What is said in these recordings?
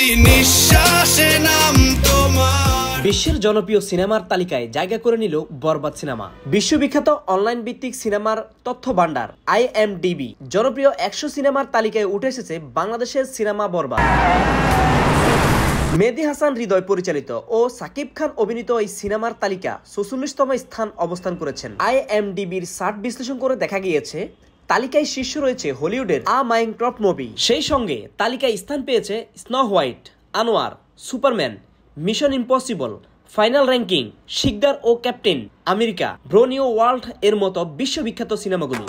প্রতি নিঃশ্বাসে নাম তোমার। বিশ্বের জনপ্রিয় সিনেমার তালিকায় জায়গা করে নিল বরবাদ সিনেমা। বিশ্ববিখ্যাত অনলাইন ভিত্তিক সিনেমার তথ্য ভান্ডার IMDb জনপ্রিয় 100 সিনেমার তালিকায় উঠে এসেছে বাংলাদেশের সিনেমা বরবাদ। মেহেদী হাসান হৃদয় পরিচালিত ও সাকিব খান অভিনীত এই সিনেমার তালিকা 44তম স্থান অবস্থান করেছেন। IMDbর সার্চ বিশ্লেষণ করে দেখা গিয়েছে তালিকায় শীর্ষ রয়েছে হলিউডের আ মাইনক্রাফট মুভি। সেই সঙ্গে তালিকায় স্থান পেয়েছে snow white, Anwar, Superman, mission impossible, final ranking, Sikdar ও ক্যাপ্টেন আমেরিকা, ব্রোনিও ওয়ার্ল্ড এর মতো বিশ্ববিখ্যাত সিনেমাগুলো।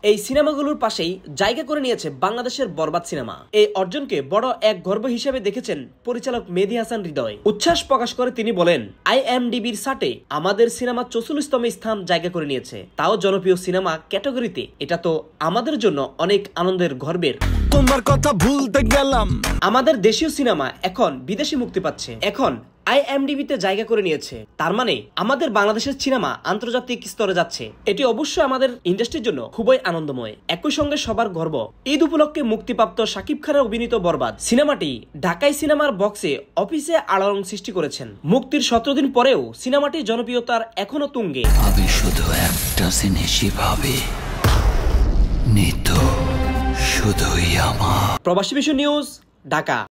এই সিনেমাগুলোর পাশেই জায়গা করে নিয়েছে বাংলাদেশের বরবাদ সিনেমা। এই অর্জনকে বড় এক গর্ব হিসেবে দেখেছেন পরিচালক মেহেদী হাসান হৃদয়। উচ্ছ্বাস প্রকাশ করে তিনি বলেন, IMDbর সার্টে আমাদের সিনেমা 44তম স্থান জায়গা করে নিয়েছে, তাও জনপ্রিয় সিনেমা ক্যাটাগরিতে। এটা তো আমাদের জন্য অনেক আনন্দের, গর্বের। তোমার কথা ভুলতে গেলাম। আমাদের দেশীয় সিনেমা এখন বিদেশে মুক্তি পাচ্ছে, এখন IMDbতে জায়গা করে নিয়েছে। তার মানে আমাদের বাংলাদেশের সিনেমা আন্তর্জাতিক স্তরে যাচ্ছে। এটি অবশ্যই আমাদের ইন্ডাস্ট্রির জন্য খুবই আনন্দময়। একই সঙ্গে সবার গর্ব, ঈদ উপলক্ষে মুক্তিপ্রাপ্ত সাকিব খানের অভিনীত বরবাদ সিনেমাটি ঢাকাই সিনেমার বক্সে অফিসে আলোড়ন সৃষ্টি করেছেন। মুক্তির 17 দিন পরেও সিনেমাটি জনপ্রিয়তার এখনো তুঙ্গে। আমি শুধু একটা জিনিসই ভাবি, নিত শুধুই আমার। প্রবাসী বিশ্ব নিউজ, ঢাকা।